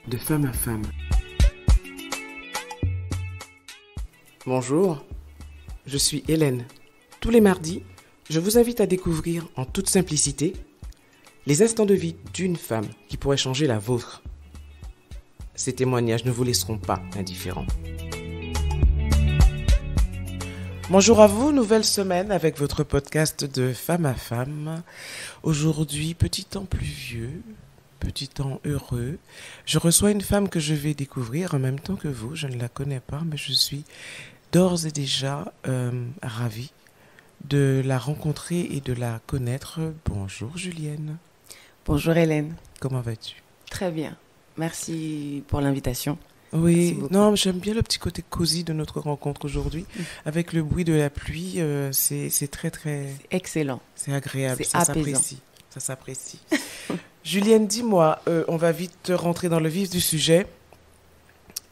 de femme à femme. Bonjour, je suis Hélène. Tous les mardis, je vous invite à découvrir en toute simplicité les instants de vie d'une femme qui pourrait changer la vôtre. Ces témoignages ne vous laisseront pas indifférents. Bonjour à vous, nouvelle semaine avec votre podcast de femme à femme. Aujourd'hui, petit temps pluvieux, petit temps heureux. Je reçois une femme que je vais découvrir en même temps que vous. Je ne la connais pas, mais je suis d'ores et déjà ravie de la rencontrer et de la connaître. Bonjour Julienne. Bonjour Hélène. Comment vas-tu? Très bien. Merci pour l'invitation. Oui, non, j'aime bien le petit côté cosy de notre rencontre aujourd'hui. Avec le bruit de la pluie, c'est très, très... C'est excellent. C'est agréable, C'est ça apaisant. s'apprécie. Ça s'apprécie. Julienne, dis-moi, on va vite rentrer dans le vif du sujet.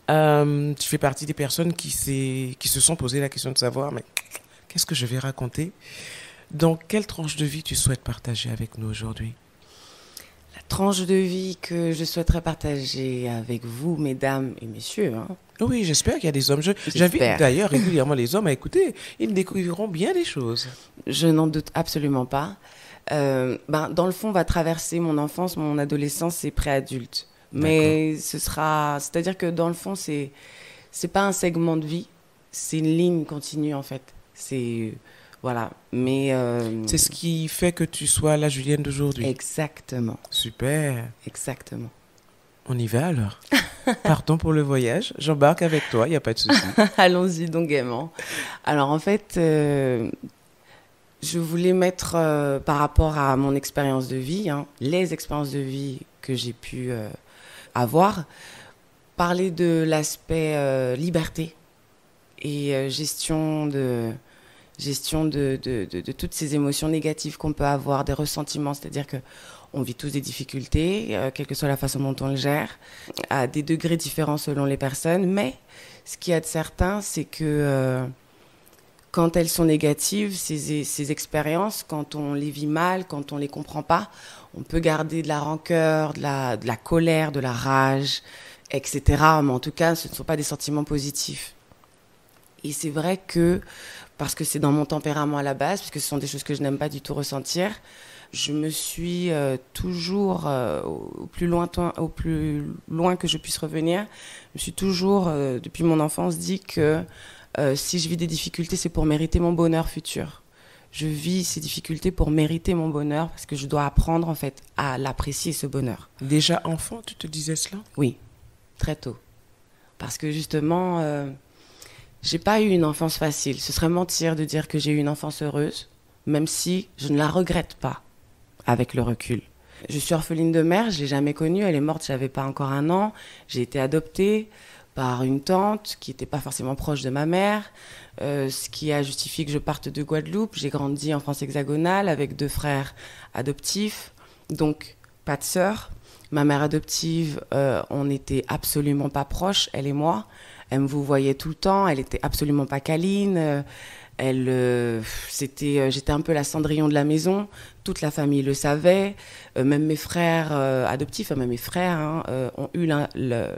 Tu fais partie des personnes qui se sont posé la question de savoir, mais qu'est-ce que je vais raconter? Dans quelle tranche de vie tu souhaites partager avec nous aujourd'hui? La tranche de vie que je souhaiterais partager avec vous, mesdames et messieurs. Oui, j'espère qu'il y a des hommes. J'invite J'espère. d'ailleurs régulièrement les hommes à écouter. Ils découvriront bien des choses. Je n'en doute absolument pas. Dans le fond, on va traverser mon enfance, mon adolescence et préadulte. Mais c'est-à-dire que dans le fond, c'est pas un segment de vie, c'est une ligne continue en fait. Voilà. Mais c'est ce qui fait que tu sois la Julienne d'aujourd'hui. Exactement. Super. Exactement. On y va alors. Partons pour le voyage. J'embarque avec toi, il n'y a pas de souci. Allons-y donc gaiement. Alors en fait, je voulais mettre par rapport à mon expérience de vie, les expériences de vie que j'ai pu avoir, parler de l'aspect liberté et gestion de toutes ces émotions négatives qu'on peut avoir, des ressentiments, c'est-à-dire que on vit tous des difficultés, quelle que soit la façon dont on le gère, à des degrés différents selon les personnes, mais ce qu'il y a de certain, c'est que quand elles sont négatives, ces expériences, quand on les vit mal, quand on les comprend pas, on peut garder de la rancœur, de la colère, de la rage, etc. Mais en tout cas, ce ne sont pas des sentiments positifs. Et c'est vrai que, parce que c'est dans mon tempérament à la base, parce que ce sont des choses que je n'aime pas du tout ressentir, je me suis toujours, au plus loin que je puisse revenir, je me suis toujours, depuis mon enfance, dit que si je vis des difficultés, c'est pour mériter mon bonheur futur. Je vis ces difficultés pour mériter mon bonheur, parce que je dois apprendre en fait à l'apprécier, ce bonheur. Déjà enfant, tu te disais cela? Oui, très tôt. Parce que justement... j'ai pas eu une enfance facile. Ce serait mentir de dire que j'ai eu une enfance heureuse, même si je ne la regrette pas, avec le recul. Je suis orpheline de mère, je l'ai jamais connue, elle est morte, j'avais pas encore 1 an. J'ai été adoptée par une tante qui était pas forcément proche de ma mère, ce qui a justifié que je parte de Guadeloupe. J'ai grandi en France hexagonale avec 2 frères adoptifs, donc pas de sœur. Ma mère adoptive, on n'était absolument pas proches, elle et moi. Elle me vous voyait tout le temps, elle était absolument pas câline. J'étais un peu la Cendrillon de la maison. Toute la famille le savait. Même mes frères adoptifs, même mes frères ont eu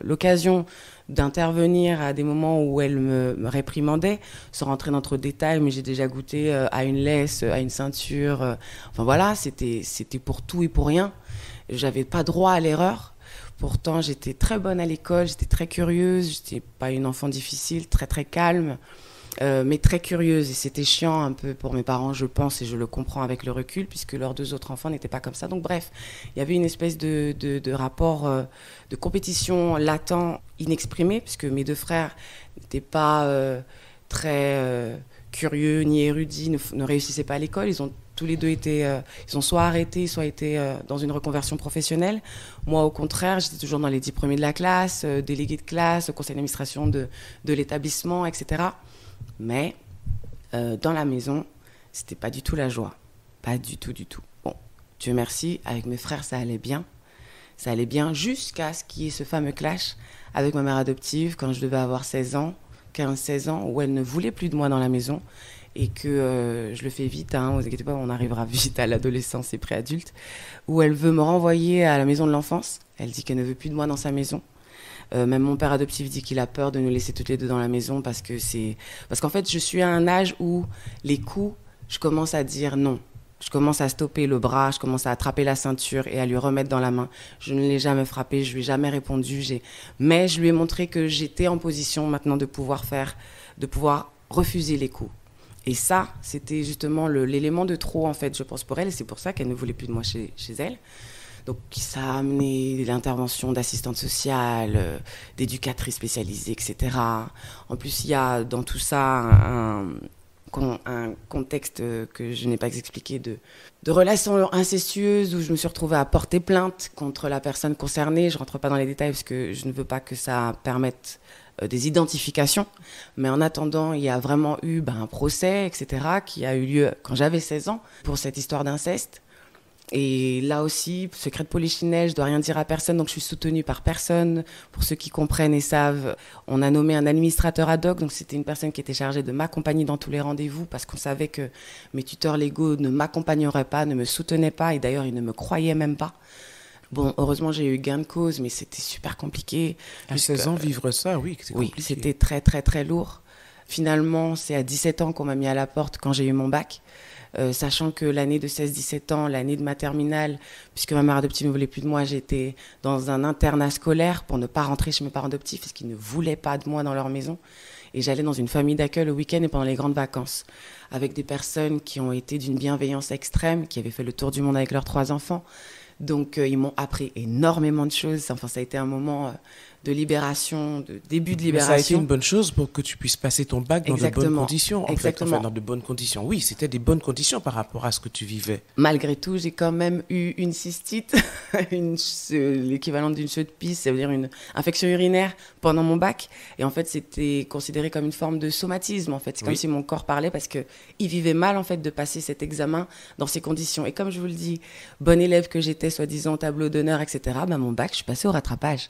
l'occasion d'intervenir à des moments où elle me réprimandait, sans rentrer dans trop de détails, mais j'ai déjà goûté à une laisse, à une ceinture. Enfin voilà, c'était pour tout et pour rien. J'avais pas droit à l'erreur. Pourtant, j'étais très bonne à l'école, j'étais très curieuse, j'étais pas une enfant difficile, très très calme, mais très curieuse. Et c'était chiant un peu pour mes parents, je pense, et je le comprends avec le recul, puisque leurs 2 autres enfants n'étaient pas comme ça. Donc bref, il y avait une espèce de rapport de compétition latent, inexprimé, puisque mes 2 frères n'étaient pas très curieux ni érudits, ne réussissaient pas à l'école. Ils ont tous les 2 ils ont soit arrêté, soit été dans une reconversion professionnelle. Moi, au contraire, j'étais toujours dans les 10 premiers de la classe, déléguée de classe, au conseil d'administration de l'établissement, etc. Mais dans la maison, c'était pas du tout la joie. Pas du tout, du tout. Bon, Dieu merci, avec mes frères, ça allait bien. Ça allait bien jusqu'à ce qu'il y ait ce fameux clash avec ma mère adoptive quand je devais avoir 16 ans, 15-16 ans, où elle ne voulait plus de moi dans la maison. Et que je le fais vite, vous inquiétez pas, on arrivera vite à l'adolescence et préadulte, où elle veut me renvoyer à la maison de l'enfance. Elle dit qu'elle ne veut plus de moi dans sa maison. Même mon père adoptif dit qu'il a peur de nous laisser toutes les deux dans la maison parce qu'en fait, je suis à un âge où les coups, je commence à dire non. Je commence à stopper le bras, je commence à attraper la ceinture et à lui remettre dans la main. Je ne l'ai jamais frappé, je lui ai jamais répondu. Mais je lui ai montré que j'étais en position maintenant de pouvoir refuser les coups. Et ça, c'était justement l'élément de trop, en fait, je pense, pour elle. Et c'est pour ça qu'elle ne voulait plus de moi chez elle. Donc, ça a amené l'intervention d'assistante sociale, d'éducatrice spécialisée, etc. En plus, il y a dans tout ça un contexte que je n'ai pas expliqué de relations incestueuses où je me suis retrouvée à porter plainte contre la personne concernée. Je ne rentre pas dans les détails parce que je ne veux pas que ça permette des identifications. Mais en attendant, il y a vraiment eu un procès, etc., qui a eu lieu quand j'avais 16 ans pour cette histoire d'inceste. Et là aussi, secret de polichinelle, je dois rien dire à personne, donc je suis soutenue par personne. Pour ceux qui comprennent et savent, on a nommé un administrateur ad hoc, donc c'était une personne qui était chargée de m'accompagner dans tous les rendez-vous parce qu'on savait que mes tuteurs légaux ne m'accompagneraient pas, ne me soutenaient pas, et d'ailleurs, ils ne me croyaient même pas. Bon, heureusement, j'ai eu gain de cause, mais c'était super compliqué. À 16 ans, vivre ça, oui, c'est compliqué. Oui, c'était très, très, très lourd. Finalement, c'est à 17 ans qu'on m'a mis à la porte quand j'ai eu mon bac. Sachant que l'année de 16-17 ans, l'année de ma terminale, puisque ma mère adoptive ne voulait plus de moi, j'étais dans un internat scolaire pour ne pas rentrer chez mes parents adoptifs parce qu'ils ne voulaient pas de moi dans leur maison. Et j'allais dans une famille d'accueil le week-end et pendant les grandes vacances, avec des personnes qui ont été d'une bienveillance extrême, qui avaient fait le tour du monde avec leurs 3 enfants. Donc, ils m'ont appris énormément de choses. Enfin, ça a été un moment de libération, de début de libération. Mais ça a été une bonne chose pour que tu puisses passer ton bac dans de bonnes conditions. Exactement. Dans de bonnes conditions. Oui, c'était des bonnes conditions par rapport à ce que tu vivais. Malgré tout, j'ai quand même eu une cystite, l'équivalent d'une cheveux de pisse, ça veut dire une infection urinaire pendant mon bac. Et en fait, c'était considéré comme une forme de somatisme. En fait, c'est comme si mon corps parlait parce que il vivait mal en fait de passer cet examen dans ces conditions. Et comme je vous le dis, bonne élève que j'étais, soi-disant tableau d'honneur, etc. Mon bac, je suis passée au rattrapage.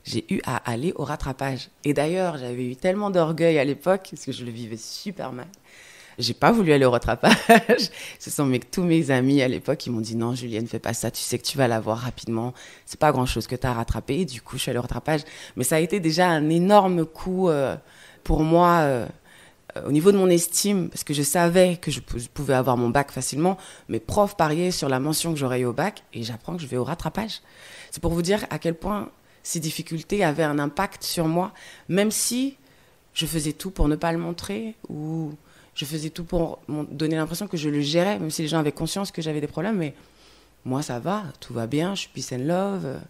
J'ai eu à aller au rattrapage. Et d'ailleurs, j'avais eu tellement d'orgueil à l'époque, parce que je le vivais super mal. J'ai pas voulu aller au rattrapage. Ce sont tous mes amis à l'époque qui m'ont dit « Non, Julienne, fais pas ça, tu sais que tu vas l'avoir rapidement. C'est pas grand-chose que tu as à rattraper. » Et du coup, je suis allée au rattrapage. Mais ça a été déjà un énorme coup pour moi au niveau de mon estime, parce que je savais que je pouvais avoir mon bac facilement. Mes profs pariaient sur la mention que j'aurais eu au bac et j'apprends que je vais au rattrapage. C'est pour vous dire à quel point ces difficultés avaient un impact sur moi, même si je faisais tout pour ne pas le montrer ou je faisais tout pour donner l'impression que je le gérais, même si les gens avaient conscience que j'avais des problèmes. Mais moi, ça va, tout va bien, je suis peace and love.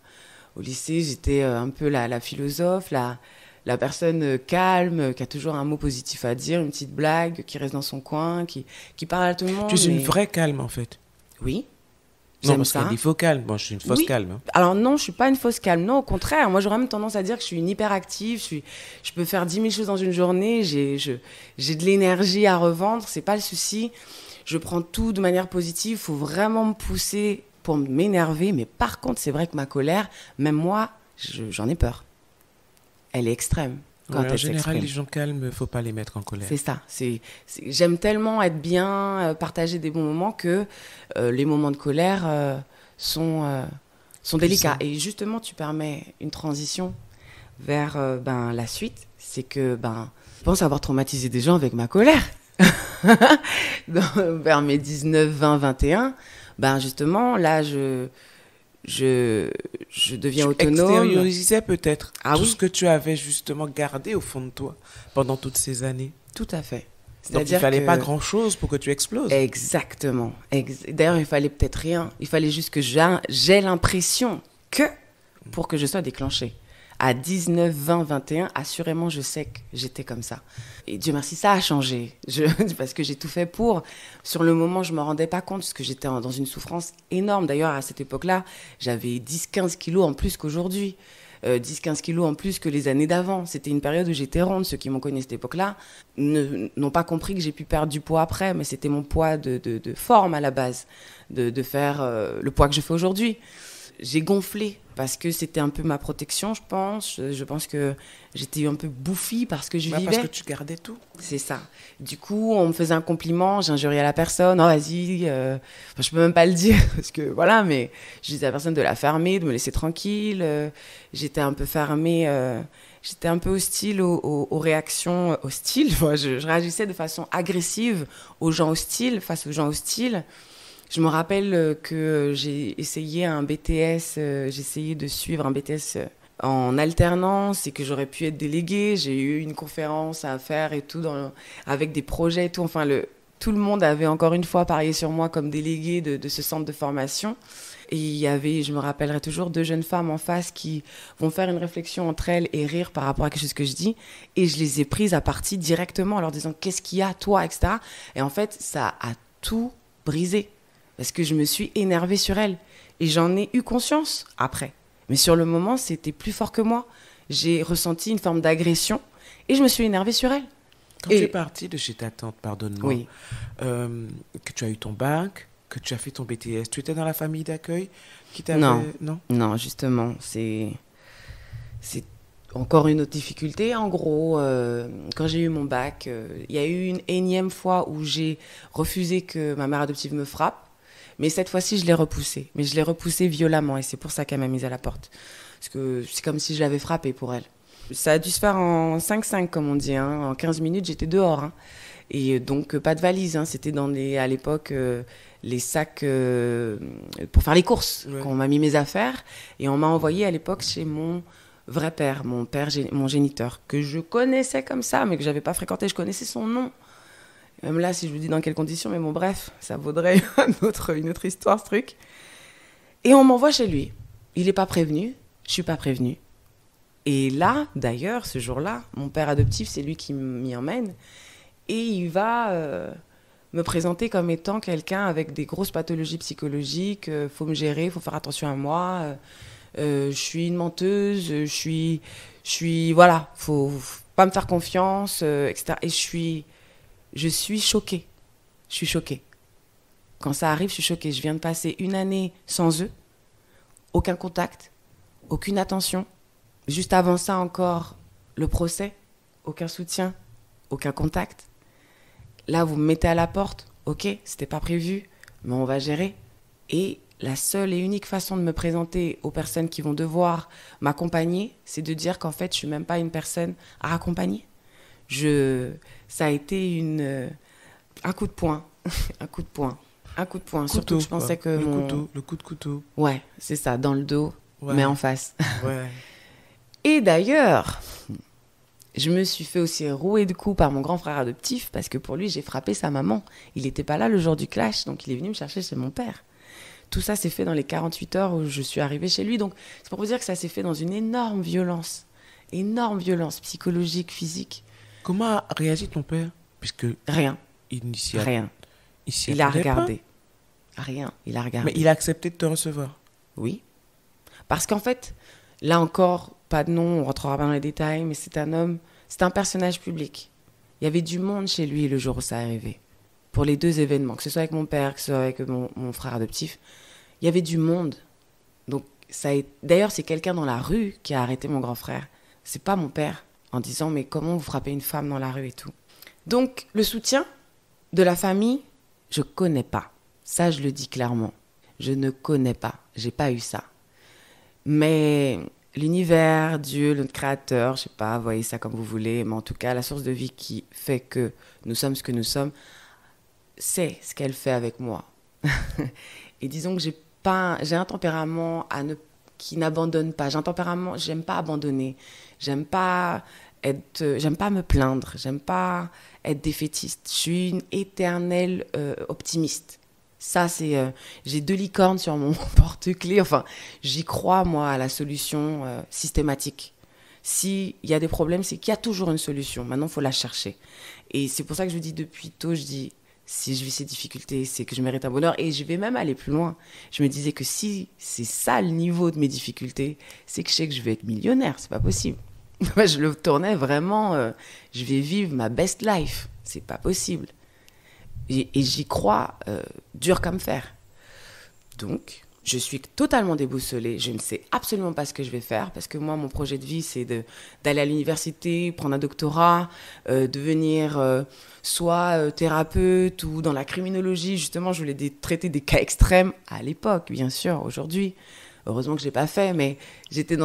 Au lycée, j'étais un peu la philosophe, la personne calme, qui a toujours un mot positif à dire, une petite blague, qui reste dans son coin, qui parle à tout le monde. Tu es une vraie calme, en fait. Oui. Non, parce qu'il y a des faux calmes. Bon, je suis une fausse calme. Hein. Alors non, je suis pas une fausse calme. Non, au contraire. Moi, j'aurais même tendance à dire que je suis une hyperactive. Je peux faire 10 000 choses dans une journée. J'ai de l'énergie à revendre. C'est pas le souci. Je prends tout de manière positive. Faut vraiment me pousser pour m'énerver. Mais par contre, c'est vrai que ma colère, même moi, j'en ai peur. Elle est extrême. En général, les gens calmes, il ne faut pas les mettre en colère. C'est ça. J'aime tellement être bien, partager des bons moments que les moments de colère sont délicats. Et justement, tu permets une transition vers la suite. C'est que je pense avoir traumatisé des gens avec ma colère. Vers mes 19, 20, 21, justement, là, je deviens autonome. Tu extériorisais peut-être tout ce que tu avais justement gardé au fond de toi pendant toutes ces années. Tout à fait. Donc il ne fallait pas grand-chose pour que tu exploses. Exactement. D'ailleurs, il fallait peut-être rien. Il fallait juste que j'ai l'impression que pour que je sois déclenchée. À 19, 20, 21, assurément, je sais que j'étais comme ça. Et Dieu merci, ça a changé. Parce que j'ai tout fait pour. Sur le moment, je ne me rendais pas compte parce que j'étais dans une souffrance énorme. D'ailleurs, à cette époque-là, j'avais 10-15 kilos en plus qu'aujourd'hui. 10-15 kilos en plus que les années d'avant. C'était une période où j'étais ronde. Ceux qui m'ont connue à cette époque-là n'ont pas compris que j'ai pu perdre du poids après, mais c'était mon poids de forme à la base, de faire le poids que je fais aujourd'hui. J'ai gonflé parce que c'était un peu ma protection, je pense. Je pense que j'étais un peu bouffie parce que je vivais. Parce que tu gardais tout. C'est ça. Du coup, on me faisait un compliment, j'injuriais à la personne. Oh, vas-y. Enfin, je peux même pas le dire parce que voilà, mais je disais à la personne de la fermer, de me laisser tranquille. J'étais un peu fermée. J'étais un peu hostile aux réactions hostiles. Moi, je réagissais de façon agressive aux gens hostiles, face aux gens hostiles. Je me rappelle que j'ai essayé un BTS, j'ai essayé de suivre un BTS en alternance et que j'aurais pu être déléguée. J'ai eu une conférence à faire et tout, avec des projets et tout. Enfin, tout le monde avait encore une fois parié sur moi comme déléguée de ce centre de formation. Et il y avait, je me rappellerai toujours, 2 jeunes femmes en face qui vont faire une réflexion entre elles et rire par rapport à quelque chose que je dis. Et je les ai prises à partie directement en leur disant « Qu'est-ce qu'il y a, toi ?» etc. Et en fait, ça a tout brisé. Parce que je me suis énervée sur elle. Et j'en ai eu conscience après. Mais sur le moment, c'était plus fort que moi. J'ai ressenti une forme d'agression et je me suis énervée sur elle. Quand tu es partie de chez ta tante, pardonne-moi, oui. Que tu as eu ton bac, que tu as fait ton BTS, tu étais dans la famille d'accueil qui t'avait... Non, justement, c'est encore une autre difficulté. En gros, quand j'ai eu mon bac, il y a eu une énième fois où j'ai refusé que ma mère adoptive me frappe. Mais cette fois-ci, je l'ai repoussée. Mais je l'ai repoussée violemment et c'est pour ça qu'elle m'a mise à la porte. Parce que c'est comme si je l'avais frappée pour elle. Ça a dû se faire en 5-5, comme on dit. Hein. En 15 minutes, j'étais dehors. Hein. Et donc, pas de valise. Hein. C'était à l'époque, les sacs pour faire les courses. Ouais. Quand on m'a mis mes affaires. Et on m'a envoyé à l'époque chez mon vrai père, mon géniteur, que je connaissais comme ça, mais que je n'avais pas fréquenté. Je connaissais son nom. Même là, si je vous dis dans quelles conditions, mais bon, bref, ça vaudrait une autre histoire, ce truc. Et on m'envoie chez lui. Il n'est pas prévenu, je ne suis pas prévenue. Et là, d'ailleurs, ce jour-là, mon père adoptif, c'est lui qui m'y emmène. Et il va me présenter comme étant quelqu'un avec des grosses pathologies psychologiques. Faut me gérer, faut faire attention à moi. Je suis une menteuse, je suis voilà, faut pas me faire confiance, etc. Et je suis choquée. Je suis choquée. Quand ça arrive, je suis choquée. Je viens de passer 1 année sans eux. Aucun contact, aucune attention. Juste avant ça encore, le procès, aucun soutien, aucun contact. Là, vous me mettez à la porte. Ok, c'était pas prévu, mais on va gérer. Et la seule et unique façon de me présenter aux personnes qui vont devoir m'accompagner, c'est de dire qu'en fait, je suis même pas une personne à accompagner. Ça a été un coup de poing, un coup de poing. Surtout que je pensais que le coup de couteau. Ouais, c'est ça, dans le dos, ouais. Mais en face. Ouais. Et d'ailleurs, je me suis fait aussi rouer de coups par mon grand frère adoptif parce que pour lui, j'ai frappé sa maman. Il n'était pas là le jour du clash, donc il est venu me chercher chez mon père. Tout ça s'est fait dans les 48 heures où je suis arrivée chez lui. Donc, c'est pour vous dire que ça s'est fait dans une énorme violence psychologique, physique. Comment a réagi ton père? Puisque rien. Rien. Il a regardé. Rien. Il a regardé. Mais il a accepté de te recevoir? Oui. Parce qu'en fait, là encore, pas de nom, on rentrera pas dans les détails, mais c'est un homme, c'est un personnage public. Il y avait du monde chez lui le jour où ça arrivait. Pour les 2 événements, que ce soit avec mon père, que ce soit avec mon frère adoptif, il y avait du monde. Donc, d'ailleurs, c'est quelqu'un dans la rue qui a arrêté mon grand frère. C'est pas mon père, en disant « mais comment vous frappez une femme dans la rue et tout ?» Donc, le soutien de la famille, je connais pas. Ça, je le dis clairement. Je ne connais pas. J'ai pas eu ça. Mais l'univers, Dieu, notre créateur, je sais pas, voyez ça comme vous voulez, mais en tout cas, la source de vie qui fait que nous sommes ce que nous sommes, c'est ce qu'elle fait avec moi. Et disons que j'ai un tempérament qui n'abandonne pas. J'ai un tempérament, j'aime pas abandonner. J'aime pas me plaindre. J'aime pas être défaitiste. Je suis une éternelle optimiste. Ça, j'ai 2 licornes sur mon porte-clés. Enfin, j'y crois, moi, à la solution systématique. S'il y a des problèmes, c'est qu'il y a toujours une solution. Maintenant, il faut la chercher. Et c'est pour ça que je vous dis depuis tôt, je dis, si je vis ces difficultés, c'est que je mérite un bonheur. Et je vais même aller plus loin. Je me disais que si c'est ça le niveau de mes difficultés, c'est que je sais que je vais être millionnaire. C'est pas possible. Je le tournais vraiment, je vais vivre ma best life. C'est pas possible. Et j'y crois dur comme fer. Donc, Je suis totalement déboussolée. Je ne sais absolument pas ce que je vais faire parce que moi, mon projet de vie, c'est d'aller à l'université, prendre un doctorat, devenir soit thérapeute ou dans la criminologie. Justement, je voulais traiter des cas extrêmes à l'époque, bien sûr, aujourd'hui. Heureusement que je ne l'ai pas fait, mais j'étais je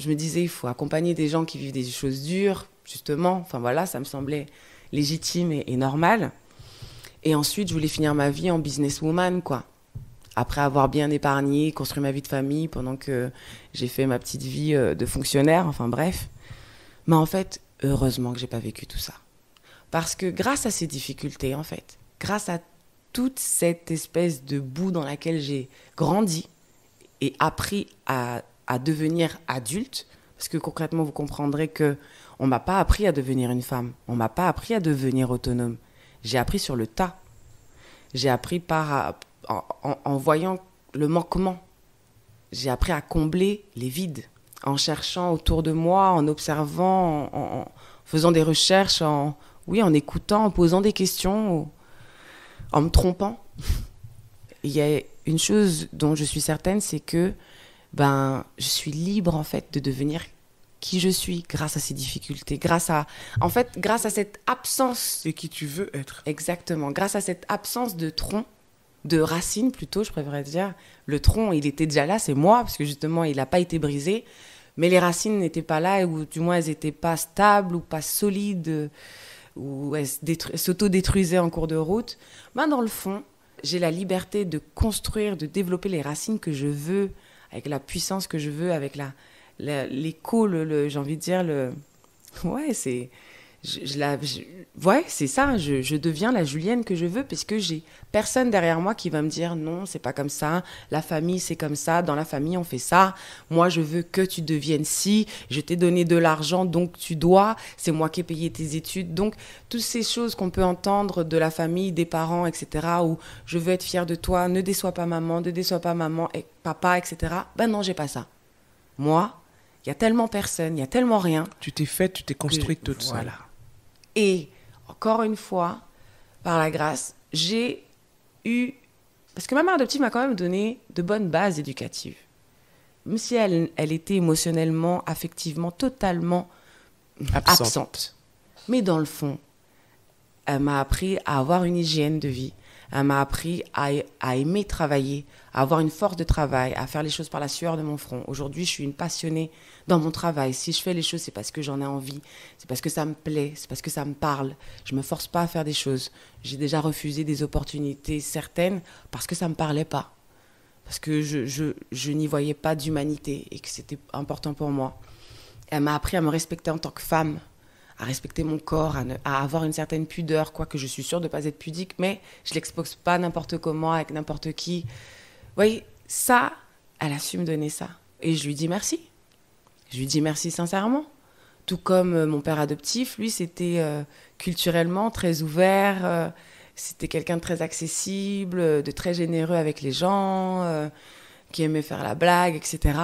me disais, il faut accompagner des gens qui vivent des choses dures, justement. Enfin voilà, ça me semblait légitime et normal. Et ensuite, je voulais finir ma vie en businesswoman, quoi. Après avoir bien épargné, construit ma vie de famille pendant que j'ai fait ma petite vie de fonctionnaire, enfin bref. Mais en fait, heureusement que j'ai pas vécu tout ça. Parce que grâce à ces difficultés, en fait, grâce à toute cette espèce de boue dans laquelle j'ai grandi et appris à devenir adulte, parce que concrètement, vous comprendrez que on m'a pas appris à devenir une femme, on m'a pas appris à devenir autonome. J'ai appris sur le tas. J'ai appris en voyant le manquement. J'ai appris à combler les vides, en cherchant autour de moi, en observant, en faisant des recherches, en écoutant, en posant des questions, en me trompant. Il y a une chose dont je suis certaine, c'est que je suis libre en fait de devenir qui je suis grâce à ces difficultés, grâce à cette absence. Et qui tu veux être. Exactement, grâce à cette absence de tronc, de racines plutôt, je préférerais dire. Le tronc, il était déjà là, c'est moi, parce que justement, il n'a pas été brisé, mais les racines n'étaient pas là, ou du moins, elles n'étaient pas stables, ou pas solides, ou elles s'auto-détruisaient en cours de route. Dans le fond, j'ai la liberté de construire, de développer les racines que je veux, avec la puissance que je veux, avec l'écho, j'ai envie de dire, ouais, c'est... Ouais, c'est ça, je deviens la Julienne que je veux parce que j'ai personne derrière moi qui va me dire non, c'est pas comme ça, la famille c'est comme ça, dans la famille on fait ça, moi je veux que tu deviennes ci, je t'ai donné de l'argent donc tu dois, c'est moi qui ai payé tes études, donc toutes ces choses qu'on peut entendre de la famille, des parents, etc., où je veux être fière de toi, ne déçois pas maman, et papa, etc., non, j'ai pas ça. Moi, il y a tellement personne, il y a tellement rien. Tu t'es construite toute seule. Voilà. Et encore une fois, par la grâce, j'ai eu... Parce que ma mère adoptive m'a quand même donné de bonnes bases éducatives. Même si elle était émotionnellement, affectivement, totalement absente. Mais dans le fond, elle m'a appris à avoir une hygiène de vie. Elle m'a appris à aimer travailler, à avoir une force de travail, à faire les choses par la sueur de mon front. Aujourd'hui, je suis une passionnée dans mon travail. Si je fais les choses, c'est parce que j'en ai envie, c'est parce que ça me plaît, c'est parce que ça me parle. Je me force pas à faire des choses. J'ai déjà refusé des opportunités certaines parce que ça me parlait pas, parce que je n'y voyais pas d'humanité et que c'était important pour moi. Elle m'a appris à me respecter en tant que femme, à respecter mon corps, à avoir une certaine pudeur, quoique je suis sûre de ne pas être pudique, mais je ne l'expose pas n'importe comment, avec n'importe qui. Vous voyez, ça, elle a su me donner ça. Et je lui dis merci. Je lui dis merci sincèrement. Tout comme mon père adoptif, lui, c'était culturellement très ouvert, c'était quelqu'un de très accessible, de très généreux avec les gens, qui aimait faire la blague, etc.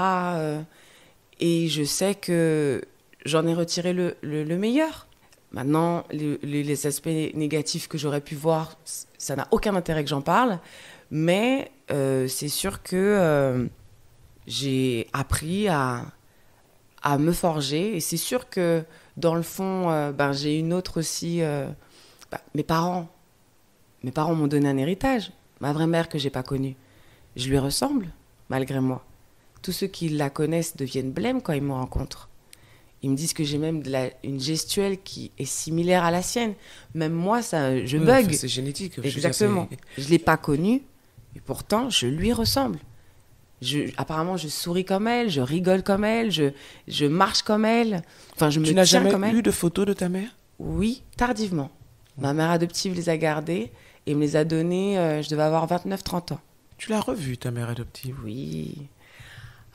Et je sais que j'en ai retiré le meilleur. Maintenant, les aspects négatifs que j'aurais pu voir, ça n'a aucun intérêt que j'en parle. Mais c'est sûr que j'ai appris à me forger. Et c'est sûr que, dans le fond, j'ai une autre aussi... mes parents m'ont donné un héritage. Ma vraie mère que je n'ai pas connue. Je lui ressemble, malgré moi. Tous ceux qui la connaissent deviennent blêmes quand ils me rencontrent. Ils me disent que j'ai même une gestuelle qui est similaire à la sienne. Même moi, je bug. C'est génétique. Exactement. Je ne l'ai pas connue, et pourtant, je lui ressemble. Apparemment, je souris comme elle, je rigole comme elle, je marche comme elle. Enfin, je me tiens comme elle. Tu n'as jamais eu de photos de ta mère ? Oui, tardivement. Ma mère adoptive les a gardées et me les a données, je devais avoir 29-30 ans. Tu l'as revue, ta mère adoptive ? Oui.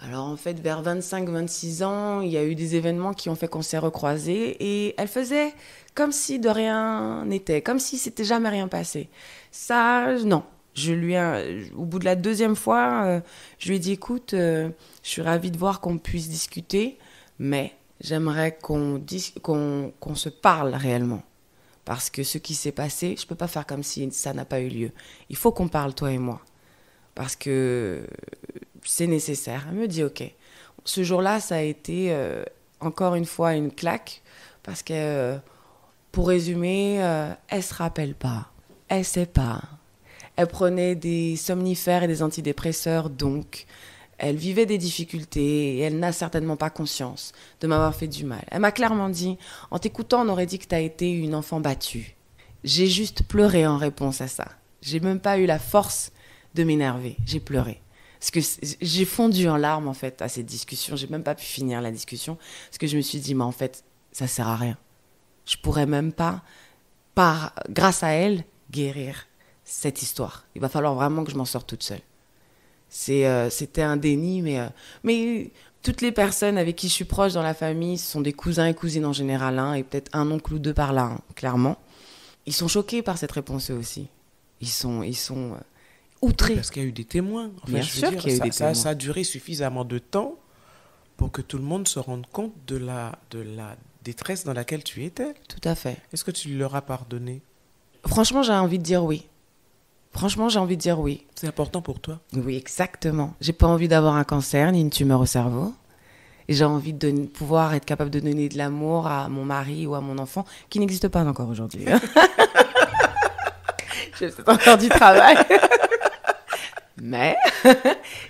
Alors en fait, vers 25-26 ans, il y a eu des événements qui ont fait qu'on s'est recroisés et elle faisait comme si de rien n'était, comme si c'était jamais rien passé. Ça, non. Au bout de la deuxième fois, je lui ai dit, écoute, je suis ravie de voir qu'on puisse discuter, mais j'aimerais qu'on se parle réellement. Parce que ce qui s'est passé, je ne peux pas faire comme si ça n'a pas eu lieu. Il faut qu'on parle, toi et moi. parce que c'est nécessaire. Elle me dit ok. Ce jour-là, ça a été encore une fois une claque parce que, pour résumer, elle se rappelle pas, elle sait pas. Elle prenait des somnifères et des antidépresseurs, donc elle vivait des difficultés et elle n'a certainement pas conscience de m'avoir fait du mal. Elle m'a clairement dit, en t'écoutant, on aurait dit que tu as été une enfant battue. J'ai juste pleuré en réponse à ça. J'ai même pas eu la force de m'énerver, j'ai pleuré. Parce que j'ai fondu en larmes, en fait, à cette discussion. J'ai même pas pu finir la discussion. Parce que je me suis dit, mais en fait, ça sert à rien. Je pourrais même pas, grâce à elle, guérir cette histoire. Il va falloir vraiment que je m'en sorte toute seule. C'était un déni, mais toutes les personnes avec qui je suis proche dans la famille, ce sont des cousins et cousines en général, hein, et peut-être un oncle ou deux par là, hein, clairement. Ils sont choqués par cette réponse eux aussi. Ils sont outrés. Parce qu'il y a eu des témoins. Enfin, Bien sûr qu'il y a eu des témoins. Ça a duré suffisamment de temps pour que tout le monde se rende compte de la détresse dans laquelle tu étais. Tout à fait. Est-ce que tu leur as pardonné? Franchement, j'ai envie de dire oui. C'est important pour toi? Oui, exactement. J'ai pas envie d'avoir un cancer ni une tumeur au cerveau. Et j'ai envie de pouvoir être capable de donner de l'amour à mon mari ou à mon enfant, qui n'existe pas encore aujourd'hui. J'ai peut-être encore du travail. Mais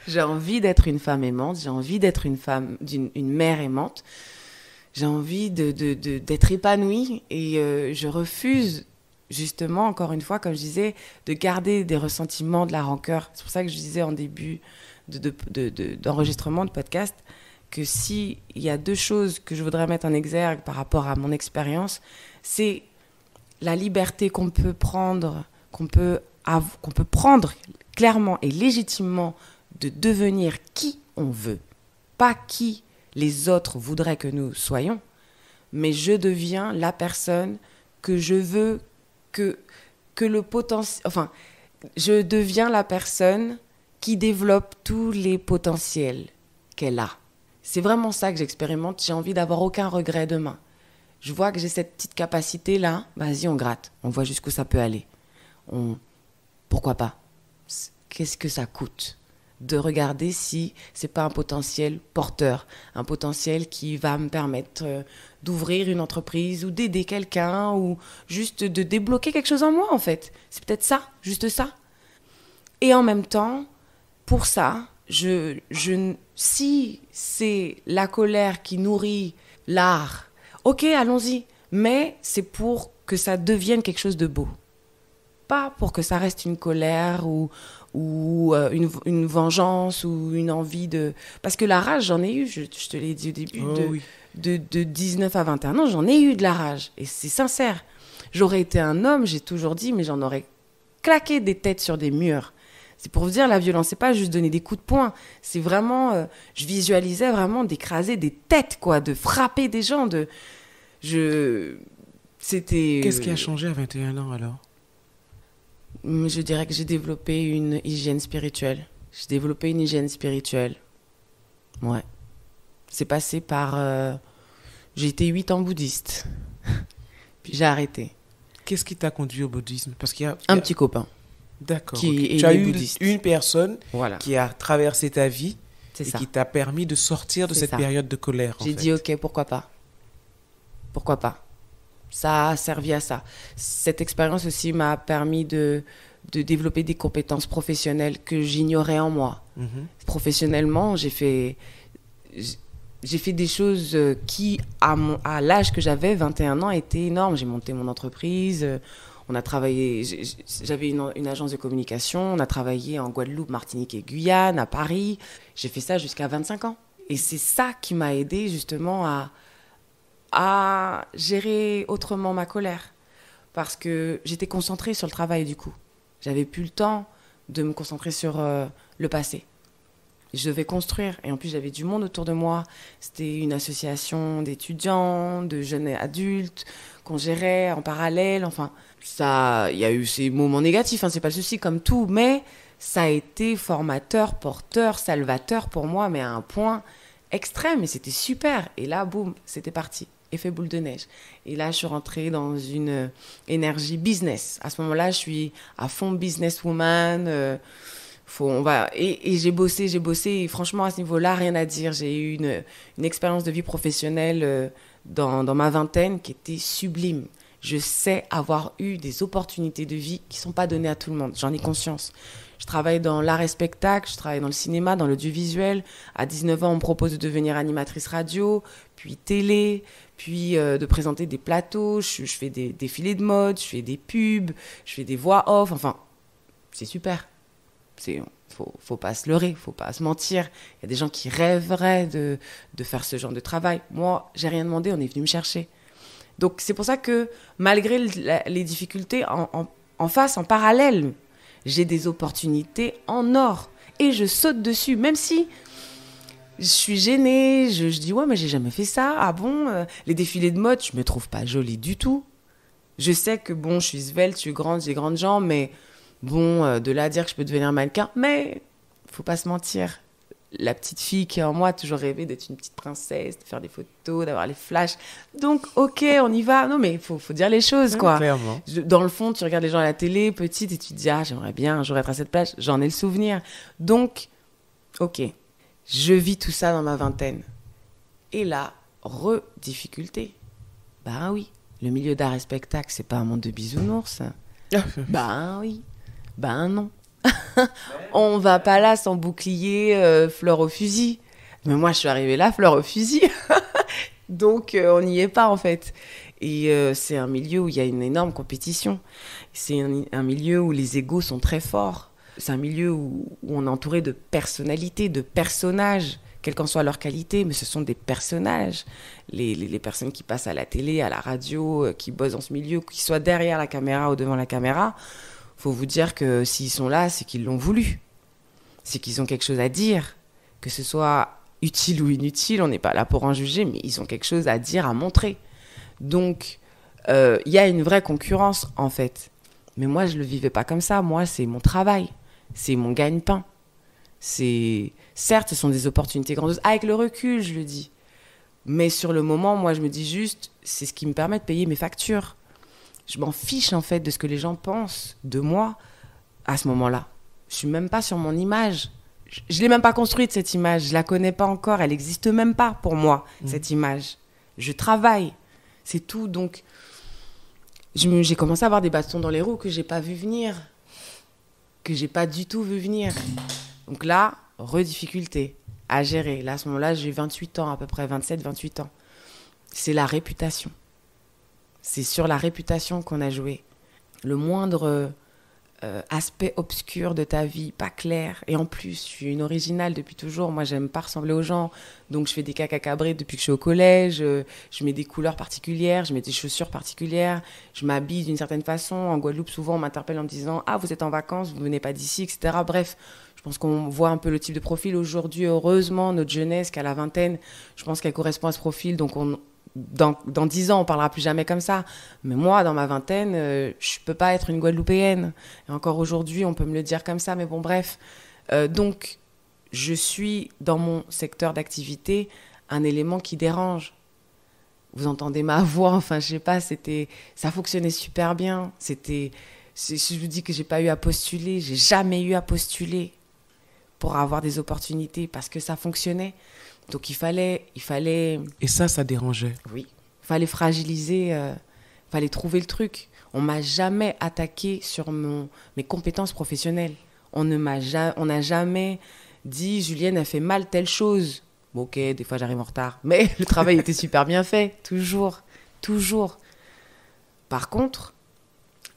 j'ai envie d'être une femme aimante, j'ai envie d'être une mère aimante. J'ai envie d'être épanouie et je refuse, justement, encore une fois, comme je disais, de garder des ressentiments, de la rancœur. C'est pour ça que je disais en début d'enregistrement de podcast que s'il y a deux choses que je voudrais mettre en exergue par rapport à mon expérience, c'est la liberté qu'on peut prendre clairement et légitimement de devenir qui on veut, pas qui les autres voudraient que nous soyons, mais je deviens la personne que je veux que le potentiel... Enfin, je deviens la personne qui développe tous les potentiels qu'elle a. C'est vraiment ça que j'expérimente. J'ai envie d'avoir aucun regret demain. Je vois que j'ai cette petite capacité-là. Vas-y, on gratte. On voit jusqu'où ça peut aller. Pourquoi pas? Qu'est-ce que ça coûte de regarder si c'est pas un potentiel porteur, un potentiel qui va me permettre d'ouvrir une entreprise ou d'aider quelqu'un ou juste de débloquer quelque chose en moi, en fait. C'est peut-être ça, juste ça. Et en même temps, pour ça, si c'est la colère qui nourrit l'art, ok, allons-y, mais c'est pour que ça devienne quelque chose de beau. Pas pour que ça reste une colère ou une vengeance ou une envie de... Parce que la rage, j'en ai eu, je te l'ai dit au début, de 19 à 21 ans, j'en ai eu de la rage. Et c'est sincère. J'aurais été un homme, j'ai toujours dit, mais j'en aurais claqué des têtes sur des murs. C'est pour vous dire, la violence, c'est pas juste donner des coups de poing. C'est vraiment... je visualisais vraiment d'écraser des têtes, quoi, de frapper des gens, C'était... Qu'est-ce qui a changé à 21 ans, alors? Je dirais que j'ai développé une hygiène spirituelle. Ouais. C'est passé par... j'ai été 8 ans bouddhiste. Puis j'ai arrêté. Qu'est-ce qui t'a conduit au bouddhisme? Parce qu'il y a... Un petit copain. D'accord. Qui est tu as eu bouddhiste. Une personne Voilà. qui a traversé ta vie C'est et ça. qui t'a permis de sortir de C'est cette ça. période de colère. J'ai dit, ok, pourquoi pas? Ça a servi à ça. Cette expérience aussi m'a permis de développer des compétences professionnelles que j'ignorais en moi. Professionnellement, j'ai fait des choses qui, à l'âge que j'avais, 21 ans, étaient énormes. J'ai monté mon entreprise, on a travaillé, j'avais une agence de communication, on a travaillé en Guadeloupe, Martinique et Guyane, à Paris. J'ai fait ça jusqu'à 25 ans. Et c'est ça qui m'a aidée justement à gérer autrement ma colère. Parce que j'étais concentrée sur le travail du coup. J'avais plus le temps de me concentrer sur le passé. Je devais construire. Et en plus, j'avais du monde autour de moi. C'était une association d'étudiants, de jeunes adultes qu'on gérait en parallèle. Enfin, il y a eu ces moments négatifs, hein, c'est pas le souci, comme tout. Mais ça a été formateur, porteur, salvateur pour moi, mais à un point extrême. Et c'était super. Et là, boum, c'était parti. Effet boule de neige. Et là, je suis rentrée dans une énergie business. À ce moment-là, je suis à fond businesswoman. Et j'ai bossé, et franchement, à ce niveau-là, rien à dire. J'ai eu une expérience de vie professionnelle dans ma vingtaine qui était sublime. Je sais avoir eu des opportunités de vie qui ne sont pas données à tout le monde. J'en ai conscience. Je travaille dans l'art et spectacle, je travaille dans le cinéma, dans l'audiovisuel. À 19 ans, on me propose de devenir animatrice radio, puis télé, puis de présenter des plateaux. Je fais des défilés de mode, je fais des pubs, je fais des voix off. Enfin, c'est super. Faut pas se leurrer, faut pas se mentir. Il y a des gens qui rêveraient de faire ce genre de travail. Moi, j'ai rien demandé, on est venu me chercher. Donc, c'est pour ça que, malgré les difficultés, en face, en parallèle, j'ai des opportunités en or. Et je saute dessus, même si je suis gênée. Je dis, ouais, mais j'ai jamais fait ça. Ah bon, les défilés de mode, je me trouve pas jolie du tout. Je sais que, bon, je suis svelte, je suis grande, j'ai grandes jambes, mais bon, de là à dire que je peux devenir mannequin, mais faut pas se mentir. La petite fille qui est en moi a toujours rêvé d'être une petite princesse, de faire des photos, d'avoir les flashs. Donc, ok, on y va. Non, mais faut dire les choses, quoi. Clairement. Dans le fond, tu regardes les gens à la télé, petite, et tu te dis, ah, j'aimerais bien un jour être à cette place. J'en ai le souvenir. Donc, ok, je vis tout ça dans ma vingtaine. Et là, difficulté. Ben oui, le milieu d'art et spectacle, c'est pas un monde de bisounours. Ben oui, ben non. On va pas là sans bouclier, fleur au fusil. Mais moi, je suis arrivée là, fleur au fusil. Donc, on n'y est pas, en fait. Et c'est un milieu où il y a une énorme compétition. C'est un milieu où les égos sont très forts. C'est un milieu où on est entouré de personnalités, de personnages, quelle qu'en soit leur qualité, mais ce sont des personnages. Les personnes qui passent à la télé, à la radio, qui bossent dans ce milieu, qu'ils soient derrière la caméra ou devant la caméra, faut vous dire que s'ils sont là, c'est qu'ils l'ont voulu. C'est qu'ils ont quelque chose à dire. Que ce soit utile ou inutile, on n'est pas là pour en juger, mais ils ont quelque chose à dire, à montrer. Donc, il y a une vraie concurrence, en fait. Mais moi, je ne le vivais pas comme ça. Moi, c'est mon travail. C'est mon gagne-pain. Certes, ce sont des opportunités grandioses. Avec le recul, je le dis. Mais sur le moment, moi, je me dis juste, c'est ce qui me permet de payer mes factures. Je m'en fiche, en fait, de ce que les gens pensent de moi à ce moment-là. Je suis même pas sur mon image. Je l'ai même pas construite, cette image. Je la connais pas encore. Elle n'existe même pas pour moi, cette image. Je travaille. C'est tout. Donc, j'ai commencé à avoir des bâtons dans les roues que j'ai pas vu venir. Que j'ai pas du tout vu venir. Donc là, difficulté à gérer. Là, à ce moment-là, j'ai 28 ans, à peu près 27, 28 ans. C'est la réputation. C'est sur la réputation qu'on a joué. Le moindre aspect obscur de ta vie, pas clair. Et en plus, je suis une originale depuis toujours. Moi, j'aime pas ressembler aux gens. Donc, je fais des caca cabrés depuis que je suis au collège. Je mets des couleurs particulières. Je mets des chaussures particulières. Je m'habille d'une certaine façon. En Guadeloupe, souvent, on m'interpelle en me disant « Ah, vous êtes en vacances, vous venez pas d'ici, etc. » Bref, je pense qu'on voit un peu le type de profil. Aujourd'hui, heureusement, notre jeunesse, qu'à la vingtaine, je pense qu'elle correspond à ce profil. Donc, dans 10 ans, on parlera plus jamais comme ça. Mais moi, dans ma vingtaine, je peux pas être une Guadeloupéenne. Et encore aujourd'hui, on peut me le dire comme ça. Mais bon, bref. Donc, je suis, dans mon secteur d'activité, un élément qui dérange. Vous entendez ma voix, enfin, je sais pas, ça fonctionnait super bien. Je vous dis que j'ai pas eu à postuler. J'ai jamais eu à postuler pour avoir des opportunités parce que ça fonctionnait. Donc, il fallait... Et ça dérangeait. Oui. Il fallait fragiliser, il fallait trouver le truc. On ne m'a jamais attaqué sur mes compétences professionnelles. On n'a jamais dit, Julienne a fait mal telle chose. Bon, ok, des fois j'arrive en retard. Mais le travail était super bien fait. Toujours. Toujours. Par contre,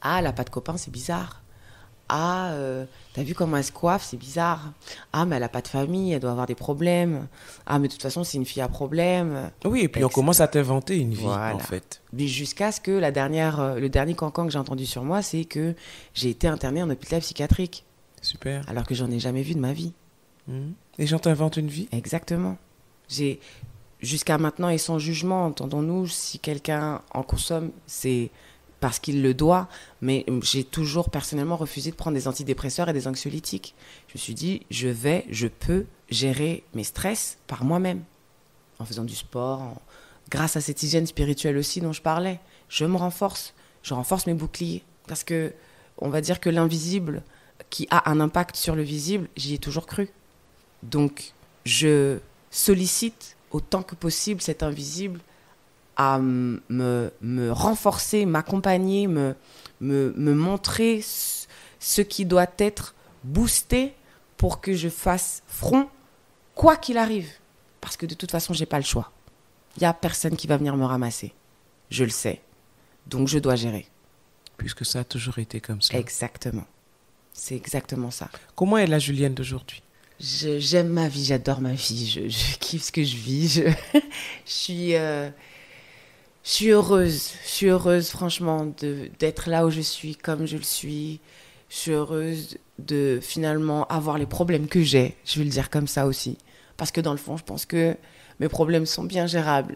elle n'a pas de copain, c'est bizarre. T'as vu comment elle se coiffe, c'est bizarre. Mais elle n'a pas de famille, elle doit avoir des problèmes. Mais de toute façon, c'est une fille à problème. Oui, et puis on commence à t'inventer une vie, en fait. Mais jusqu'à ce que le dernier cancan que j'ai entendu sur moi, c'est que j'ai été internée en hôpital psychiatrique. Super. Alors que j'en ai jamais vu de ma vie. Les gens t'inventent une vie ? Exactement. Jusqu'à maintenant, et sans jugement, entendons-nous, si quelqu'un en consomme, c'est parce qu'il le doit, mais j'ai toujours personnellement refusé de prendre des antidépresseurs et des anxiolytiques. Je me suis dit, je peux gérer mes stress par moi-même, en faisant du sport, grâce à cette hygiène spirituelle aussi dont je parlais. Je renforce mes boucliers, parce que on va dire que l'invisible, qui a un impact sur le visible, j'y ai toujours cru. Donc, je sollicite autant que possible cet invisible à me renforcer, m'accompagner, me montrer ce qui doit être boosté pour que je fasse front, quoi qu'il arrive. Parce que de toute façon, je n'ai pas le choix. Il n'y a personne qui va venir me ramasser. Je le sais. Donc, je dois gérer. Puisque ça a toujours été comme ça. Exactement. C'est exactement ça. Comment est la Julienne d'aujourd'hui? J'aime ma vie, j'adore ma vie. Je kiffe ce que je vis. Je suis heureuse. Je suis heureuse, franchement, d'être là où je suis, comme je le suis. Je suis heureuse de finalement avoir les problèmes que j'ai. Je vais le dire comme ça aussi. Parce que dans le fond, je pense que mes problèmes sont bien gérables.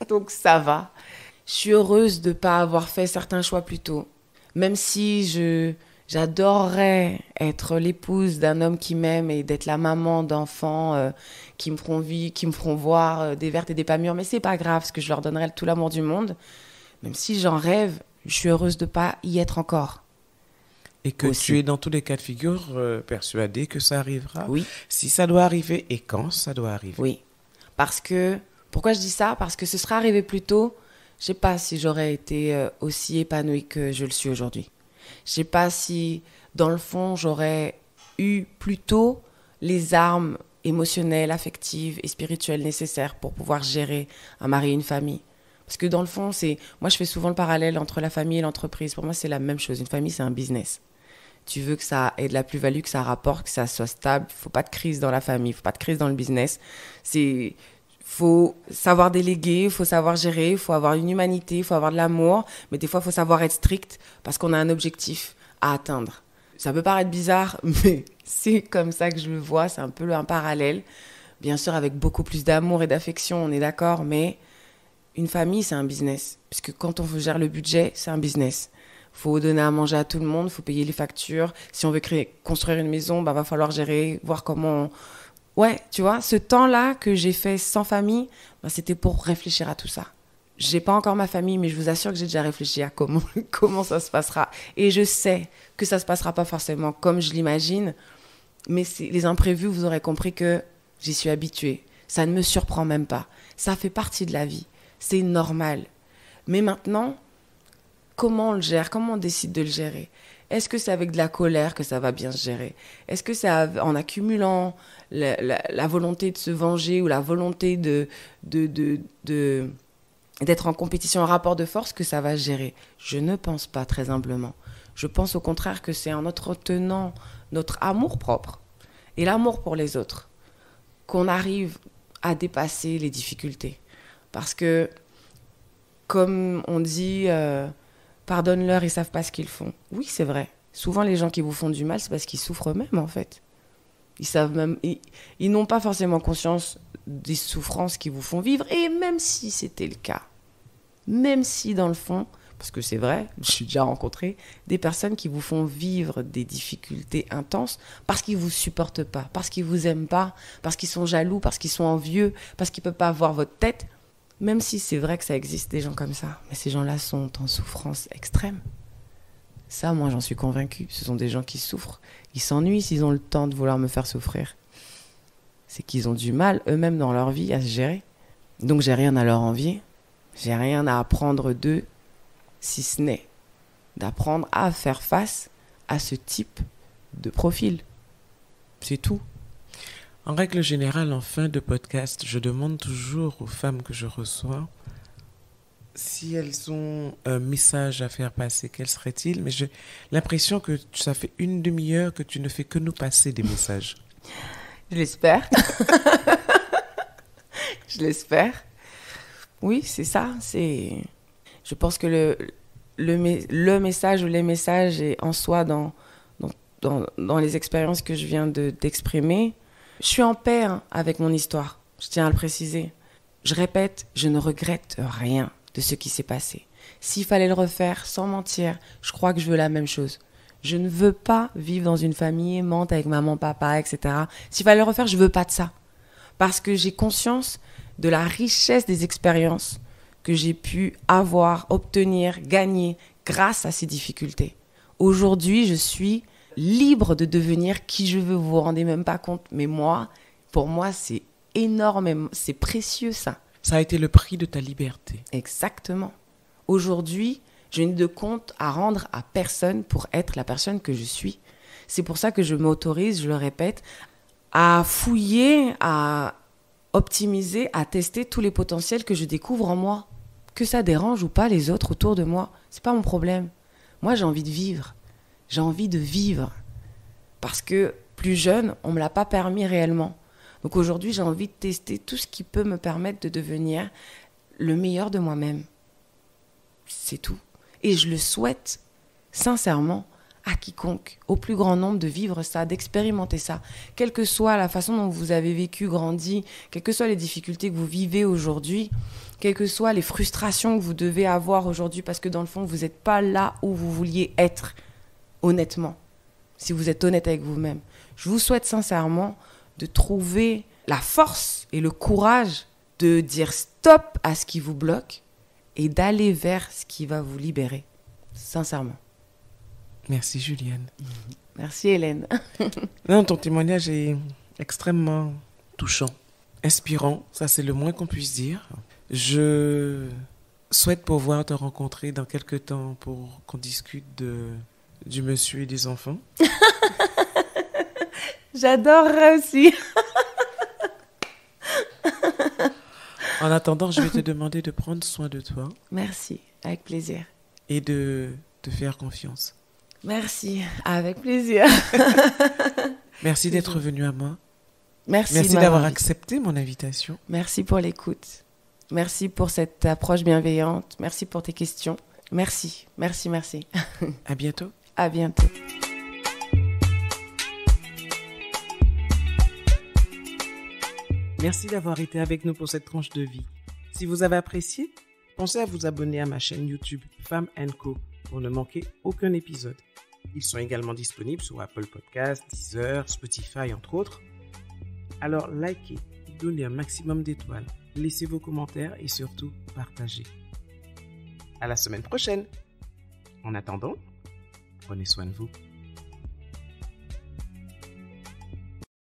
Donc ça va. Je suis heureuse de ne pas avoir fait certains choix plus tôt. Même si j'adorerais être l'épouse d'un homme qui m'aime et d'être la maman d'enfants qui me feront vivre, qui me feront voir des vertes et des pas mûres. Mais c'est pas grave, parce que je leur donnerai tout l'amour du monde. Même si j'en rêve, je suis heureuse de ne pas y être encore. Et que Aussi. tu es dans tous les cas de figure persuadée que ça arrivera. Oui. Si ça doit arriver et quand ça doit arriver. Oui. Parce que, pourquoi je dis ça? Parce que ce serait arrivé plus tôt. Je ne sais pas si j'aurais été aussi épanouie que je le suis aujourd'hui. Je ne sais pas si, dans le fond, j'aurais eu plus tôt les armes émotionnelles, affectives et spirituelles nécessaires pour pouvoir gérer un mari et une famille. Parce que dans le fond, moi je fais souvent le parallèle entre la famille et l'entreprise. Pour moi, c'est la même chose. Une famille, c'est un business. Tu veux que ça ait de la plus-value, que ça rapporte, que ça soit stable. Il ne faut pas de crise dans la famille, il ne faut pas de crise dans le business. Il faut savoir déléguer, il faut savoir gérer, il faut avoir une humanité, il faut avoir de l'amour. Mais des fois, il faut savoir être strict parce qu'on a un objectif à atteindre. Ça peut paraître bizarre, mais c'est comme ça que je le vois. C'est un peu un parallèle. Bien sûr, avec beaucoup plus d'amour et d'affection, on est d'accord. Mais une famille, c'est un business. Puisque quand on gère le budget, c'est un business. Il faut donner à manger à tout le monde, il faut payer les factures. Si on veut construire une maison, va falloir gérer, voir comment... Ouais, tu vois, ce temps-là que j'ai fait sans famille, c'était pour réfléchir à tout ça. J'ai pas encore ma famille, mais je vous assure que j'ai déjà réfléchi à comment ça se passera. Et je sais que ça se passera pas forcément comme je l'imagine, mais les imprévus, vous aurez compris que j'y suis habituée. Ça ne me surprend même pas. Ça fait partie de la vie. C'est normal. Mais maintenant, comment on le gère? Comment on décide de le gérer? Est-ce que c'est avec de la colère que ça va bien se gérer? Est-ce que c'est en accumulant la volonté de se venger ou la volonté d'être en compétition, en rapport de force, que ça va se gérer? Je ne pense pas, très humblement. Je pense au contraire que c'est en entretenant notre amour propre et l'amour pour les autres qu'on arrive à dépasser les difficultés. Parce que, comme on dit... pardonne-leur, ils ne savent pas ce qu'ils font. Oui, c'est vrai. Souvent, les gens qui vous font du mal, c'est parce qu'ils souffrent eux-mêmes, en fait. Ils n'ont pas forcément conscience des souffrances qu'ils vous font vivre. Et même si c'était le cas, même si dans le fond, parce que c'est vrai, j'ai déjà rencontré des personnes qui vous font vivre des difficultés intenses parce qu'ils ne vous supportent pas, parce qu'ils ne vous aiment pas, parce qu'ils sont jaloux, parce qu'ils sont envieux, parce qu'ils ne peuvent pas voir votre tête. Même si c'est vrai que ça existe des gens comme ça, mais ces gens-là sont en souffrance extrême. Ça, moi, j'en suis convaincue. Ce sont des gens qui souffrent. Ils s'ennuient s'ils ont le temps de vouloir me faire souffrir. C'est qu'ils ont du mal, eux-mêmes, dans leur vie, à se gérer. Donc, j'ai rien à leur envier. J'ai rien à apprendre d'eux, si ce n'est d'apprendre à faire face à ce type de profil. C'est tout. En règle générale, en fin de podcast, je demande toujours aux femmes que je reçois si elles ont un message à faire passer, quel serait-il? Mais j'ai l'impression que ça fait une demi-heure que tu ne fais que nous passer des messages. Je l'espère. Je l'espère. Oui, c'est ça. Je pense que le message ou les messages est en soi dans les expériences que je viens d'exprimer. Je suis en paix avec mon histoire, je tiens à le préciser. Je répète, je ne regrette rien de ce qui s'est passé. S'il fallait le refaire, sans mentir, je crois que je veux la même chose. Je ne veux pas vivre dans une famille aimante avec maman, papa, etc. S'il fallait le refaire, je ne veux pas de ça. Parce que j'ai conscience de la richesse des expériences que j'ai pu avoir, obtenir, gagner grâce à ces difficultés. Aujourd'hui, je suis libre de devenir qui je veux. Vous vous rendez même pas compte. Mais pour moi, c'est énormément, c'est précieux ça. Ça a été le prix de ta liberté. Exactement. Aujourd'hui, je n'ai de compte à rendre à personne pour être la personne que je suis. C'est pour ça que je m'autorise, je le répète, à fouiller, à optimiser, à tester tous les potentiels que je découvre en moi. Que ça dérange ou pas les autres autour de moi, c'est pas mon problème. Moi, j'ai envie de vivre. J'ai envie de vivre. Parce que plus jeune, on ne me l'a pas permis réellement. Donc aujourd'hui, j'ai envie de tester tout ce qui peut me permettre de devenir le meilleur de moi-même. C'est tout. Et je le souhaite, sincèrement, à quiconque, au plus grand nombre, de vivre ça, d'expérimenter ça. Quelle que soit la façon dont vous avez vécu, grandi, quelles que soient les difficultés que vous vivez aujourd'hui, quelles que soient les frustrations que vous devez avoir aujourd'hui, parce que dans le fond, vous n'êtes pas là où vous vouliez être, honnêtement, si vous êtes honnête avec vous-même. Je vous souhaite sincèrement de trouver la force et le courage de dire stop à ce qui vous bloque et d'aller vers ce qui va vous libérer, sincèrement. Merci Juliane. Merci Hélène. Non, ton témoignage est extrêmement touchant, inspirant, ça c'est le moins qu'on puisse dire. Je souhaite pouvoir te rencontrer dans quelques temps pour qu'on discute du monsieur et des enfants. J'adorerais aussi. En attendant, je vais te demander de prendre soin de toi. Merci, avec plaisir. Et de te faire confiance. Merci, avec plaisir. Merci d'être venu à moi. Merci d'avoir accepté mon invitation. Merci pour l'écoute. Merci pour cette approche bienveillante. Merci pour tes questions. Merci. À bientôt. À bientôt. Merci d'avoir été avec nous pour cette tranche de vie. Si vous avez apprécié, pensez à vous abonner à ma chaîne YouTube Femme & Co pour ne manquer aucun épisode. Ils sont également disponibles sur Apple Podcasts, Deezer, Spotify, entre autres. Alors likez, donnez un maximum d'étoiles, laissez vos commentaires et surtout partagez. À la semaine prochaine. En attendant, prenez soin de vous.